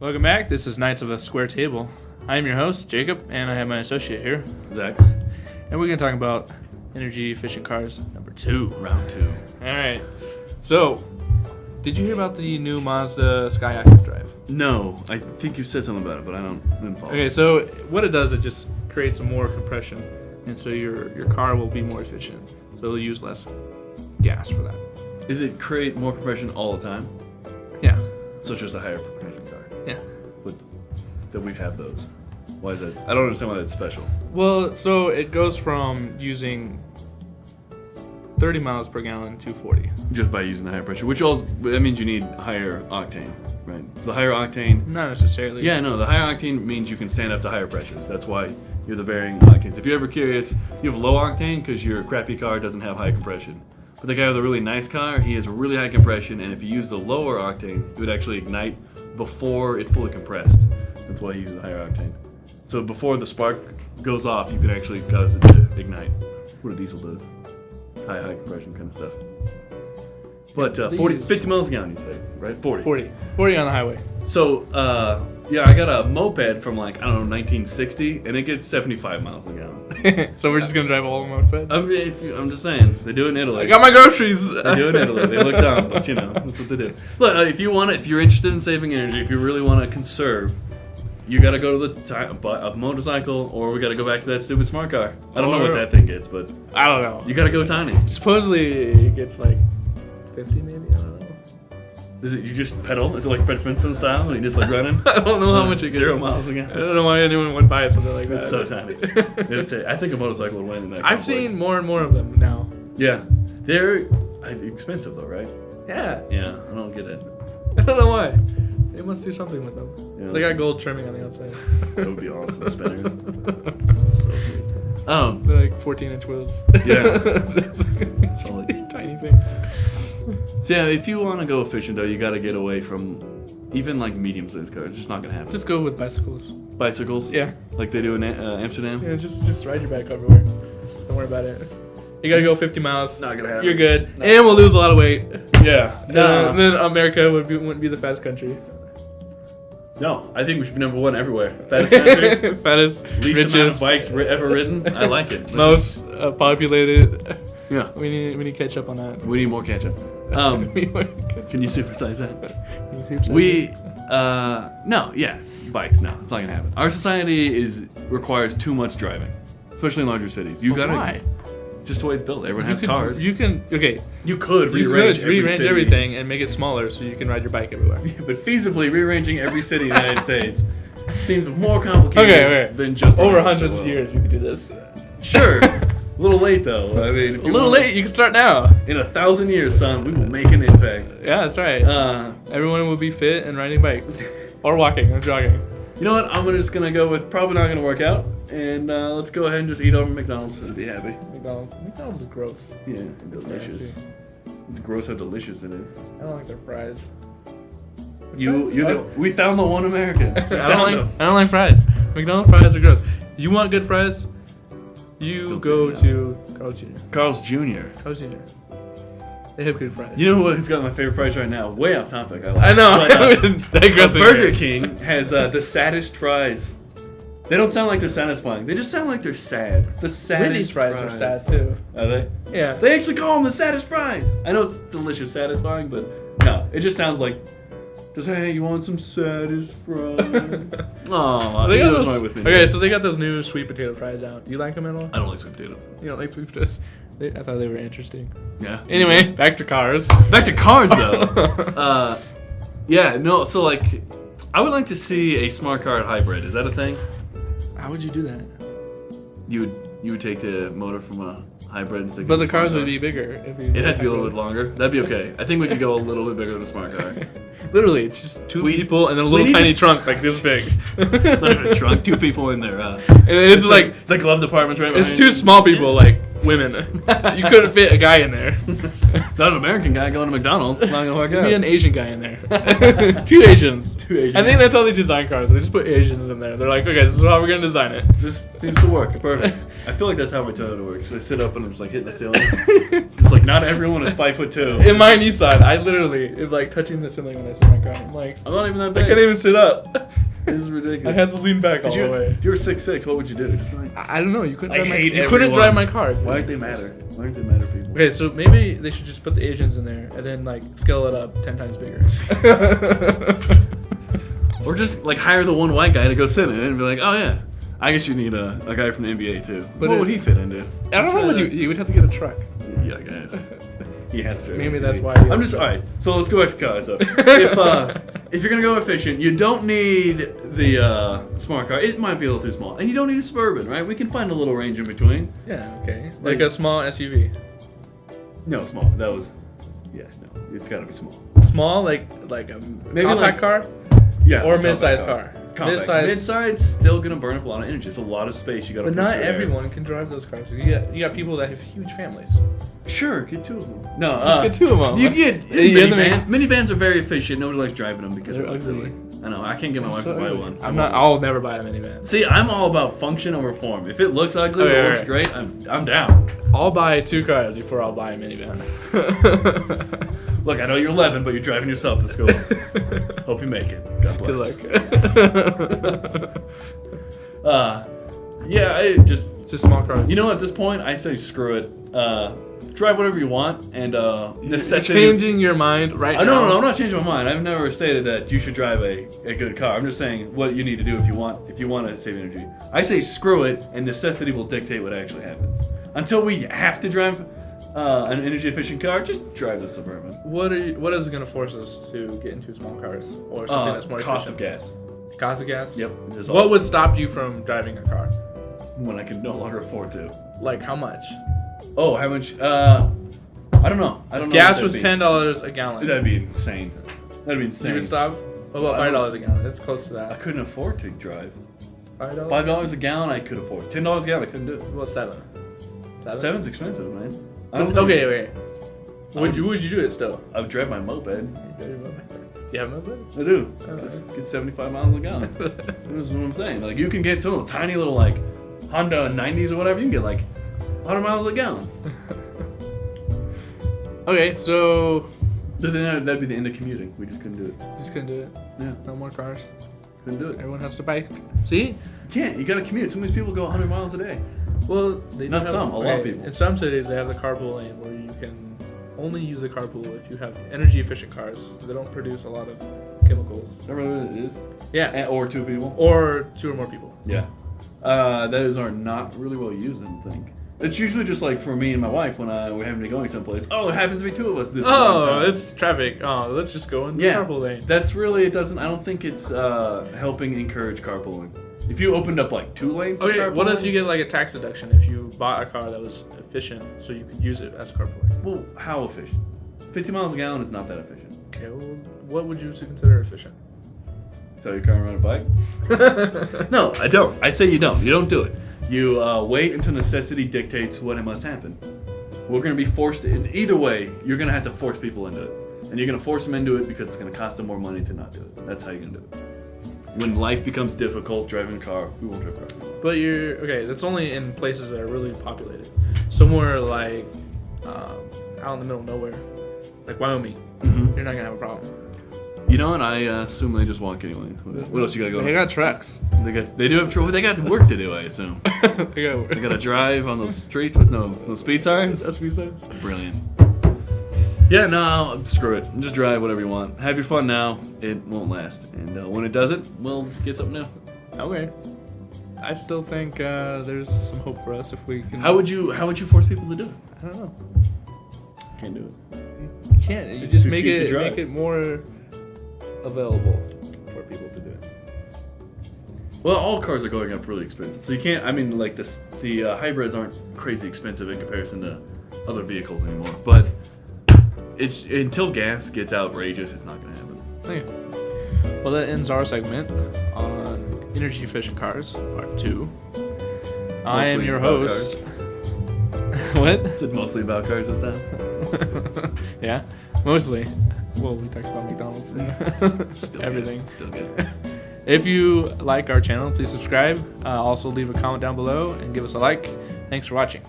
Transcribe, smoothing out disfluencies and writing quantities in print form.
Welcome back. This is Knights of a Square Table. I am your host, Jacob, and I have my associate here, Zach. And we're going to talk about energy efficient cars number 2. Round 2. All right. So, did you hear about the new Mazda Sky Active Drive? No, I think you said something about it, but I didn't follow. Okay, so what it does, it just creates more compression, and so your car will be more efficient. So it'll use less gas for that. Is it create more compression all the time? Yeah. So it's just a higher compression car? Yeah. But that we have those. Why is that? I don't understand why that's special. Well, so it goes from using 30 miles per gallon to 40. Just by using the higher pressure, that means you need higher octane, right? So the higher octane... Not necessarily. Yeah, no, the higher octane means you can stand up to higher pressures. That's why you have the varying octanes. If you're ever curious, you have low octane because your crappy car doesn't have high compression. But the guy with a really nice car, he has really high compression, and if you use the lower octane, it would actually ignite before it fully compressed. That's why he uses higher octane. So before the spark goes off, you can actually cause it to ignite. What a diesel does. High compression kind of stuff. But 50 miles a gallon, you say, right? 40 on the highway. So, yeah, I got a moped from 1960, and it gets 75 miles a gallon. So we're just going to drive all the mopeds? I'm just saying, they do it in Italy. I got my groceries! They do it in Italy. They look dumb, but that's what they do. Look, if you're interested in saving energy, if you really want to conserve, you got to go to a motorcycle, or we got to go back to that stupid smart car. I don't know what that thing gets, but... I don't know. You got to go tiny. Supposedly it gets 50 maybe? I don't know. Is it you just pedal? Is it like Fred Flintstone style? And you just running? I don't know how much it gets. 0 miles a gallon. I don't know why anyone would buy something like that. It's so tiny. I think a motorcycle would win in that. I've seen more and more of them now. Yeah. They're expensive though, right? Yeah. Yeah, I don't get it. I don't know why. They must do something with them. Yeah. They got gold trimming on the outside. That would be awesome. Spinners. So sweet. They're like 14-inch wheels. Yeah. Solid. Tiny things. So yeah, if you want to go efficient though, you got to get away from even medium-sized cars. It's just not gonna happen. Just go with bicycles. Bicycles? Yeah. Like they do in Amsterdam? Yeah, just ride your bike everywhere. Don't worry about it. You gotta go 50 miles. Not gonna happen. You're good. No. And we'll lose a lot of weight. Yeah. And then America wouldn't be the fast country. No, I think we should be number 1 everywhere. Fattest country. Fattest. Least richest. amount of bikes ever ridden. I like it. Most populated. Yeah. We need catch up on that. We need more catch up. Can you supersize that? Bikes. No, it's not gonna happen. Our society requires too much driving, especially in larger cities. Why? Just the way it's built. Everyone has cars. You could rearrange everything and make it smaller so you can ride your bike everywhere. Yeah, but feasibly rearranging every city in the United States seems more complicated than just over hundreds of years. We could do this. Sure. A little late though. I mean, late. You can start now. In 1,000 years, son, we will make an impact. Yeah, that's right. Everyone will be fit and riding bikes, or walking, or jogging. You know what? I'm just gonna go with probably not gonna work out, and let's go ahead and just eat over McDonald's and be happy. McDonald's is gross. Yeah, and delicious. It's gross how delicious it is. I don't like their fries. We found the one American. I don't like fries. McDonald's fries are gross. You want good fries? You go to Carl's Jr. Carl's Jr. They have good fries. You know what's got my favorite fries right now? Way off topic. I know. But, Burger King has the saddest fries. They don't sound like they're satisfying. They just sound like they're sad. The saddest fries are sad too. Are they? Yeah. They actually call them the saddest fries. I know it's delicious, satisfying, but no, it just sounds like just hey, you want some saddest fries? Oh, so they got those new sweet potato fries out. Do you like them at all? I don't like sweet potatoes. You don't like sweet potatoes? I thought they were interesting. Yeah. Anyway, back to cars. Back to cars though. Yeah, no. So I would like to see a Smartcard Hybrid. Is that a thing? How would you do that? You would take the motor from a hybrid and stick it. But the cars would be bigger. It'd have to be a little bit longer. That'd be okay. I think we could go a little bit bigger than a smart car. Literally, it's just two people and then a little tiny trunk like this big. Not even a trunk. 2 people in there. And it's like the glove department's right behind it's 2 small people women. You couldn't fit a guy in there. Not an American guy going to McDonald's. It's not gonna work out. Be an Asian guy in there. Two Asians. Two Asians. I think that's how they design cars. They just put Asians in there. They're like, okay, this is how we're gonna design it. This seems to work. Perfect. I feel like that's how my Toyota works. They sit up and I'm just like hitting the ceiling. It's like not everyone is 5'2". In my Nissan, I literally am like touching the ceiling when I sit in my car. I'm like, I'm not even that I big. can't even sit up. This is ridiculous. I had to lean back all the way. If you were 6'6", what would you do? Just like, I don't know. You couldn't. I hate you couldn't everyone. drive my car. why don't they matter? Why don't they matter, people? Okay, so maybe they should just put the Asians in there and then like scale it up 10 times bigger. Or just like hire the one white guy to go sit in it and be like, oh yeah, I guess you need a guy from the NBA too. But what would he fit into? I don't know what you would have to get a truck. Yeah, I guess. He has to. Maybe that's why. I'm just alright. So let's go back to cars. So if you're gonna go efficient, you don't need the smart car. It might be a little too small, and you don't need a Suburban, right? We can find a little range in between. Yeah. Okay. Like a small SUV. No, small. That was. Yeah, no. It's gotta be small. Small, like a Maybe compact like- car, Yeah. or a mid-sized compact car. Compact. Mid-size. Mid-side's still gonna burn up a lot of energy. It's a lot of space you gotta. But push not through there. everyone can drive those cars. You got people that have huge families. Sure, get two of them. No, Just get two of them. You get Yeah, minivans. Minivans are very efficient. Nobody likes driving them because They're they're ugly. silly. I know. I can't get my wife to buy one. I'm not. I'll never buy a minivan. See, I'm all about function over form. If it looks ugly, Okay, it looks alright. great. I'm down. I'll buy 2 cars before I'll buy a minivan. Look, I know you're 11, but you're driving yourself to school. Hope you make it. God bless. Good luck. Yeah, I just small cars. you know, at this point, I say screw it. Drive whatever you want, and necessity. Changing your mind right now. No, I'm not changing my mind. I've never stated that you should drive a good car. I'm just saying what you need to do if you want to save energy. I say screw it, and necessity will dictate what actually happens. Until we have to drive an energy efficient car, just drive the Suburban. What is going to force us to get into small cars or something that's more cost efficient? of gas. Cost of gas? Yep. What would stop you from driving a car? When I can no longer afford to. Like how much? Oh, how much? I don't know. I don't know. Gas what was that'd $10 a gallon. be. That'd be insane. That'd be You insane. would stop? What about $5 a gallon? That's close to I that. couldn't afford to drive. $5? $5 a gallon, I could afford. $10 a gallon, I couldn't do it. What about 7? Seven's expensive, man. Okay. Would you do it still? I would drive my moped. Do you have a moped? I do. Oh, Get 75 miles a gallon. This is what I'm saying. Like, you can get some of those tiny little, like, Honda 90s or whatever. You can get, like, 100 miles a gallon. Okay, so But then that'd be the end of commuting. We just couldn't do it. just couldn't do it. Yeah, No more cars. couldn't do it. Everyone has to bike. See? You can't. You gotta commute. Some of these people go 100 miles a day. Well, they Not do have, some, a lot of people. In some cities, they have the carpool lane where you can only use the carpool if you have energy efficient cars. They don't produce a lot of chemicals. Is that really what it is? Yeah. Or two people. Or 2 or more people. Yeah. Those are not really well used, I don't think. It's usually just like for me and my wife when we're having to go someplace. Oh, it happens to be 2 of us this one Oh, time. it's traffic. Oh, let's just go in the Yeah. carpool lane. That's really, it doesn't, I don't think it's helping encourage carpooling. If you opened up like 2 lanes for Okay, carpooling. what if you get like a tax deduction if you bought a car that was efficient so you could use it as carpooling? Well, how efficient? 50 miles a gallon is not that efficient. Okay, well, what would you consider efficient? So you're carrying around a bike? No, I don't. I say you don't. You don't do it. You wait until necessity dictates what it must happen. We're going to be forced to, either way, you're going to have to force people into it. And you're going to force them into it because it's going to cost them more money to not do it. That's how you're going to do it. When life becomes difficult driving a car, we won't drive cars anymore. But okay, that's only in places that are really populated. Somewhere like out in the middle of nowhere, like Wyoming, you're not gonna have a problem. You know what? I assume they just walk anyway. What else you got going? They got trucks. They do have trouble. They got work to do, I assume. They They got to drive on those streets with no speed signs. That's what he said. Brilliant. Yeah, no, screw it. Just drive whatever you want. Have your fun now. It won't last. And when it doesn't, we'll get something new. Okay. I still think there's some hope for us if we can. How would you force people to do it? I don't know. Can't do it. You can't. You It's just too make cheap to it drive. more available for people to do it. Well, all cars are going up really expensive. So you can't, I mean, like the hybrids aren't crazy expensive in comparison to other vehicles anymore. But it's until gas gets outrageous, it's not going to happen. Okay. Well, that ends our segment on energy efficient cars, part 2. I am Mostly your about host. What? Is it mostly about cars this time? Yeah, mostly. Well, we talked about McDonald's. Still Everything. Good. Still good. If you like our channel, please subscribe. Also, leave a comment down below and give us a like. Thanks for watching.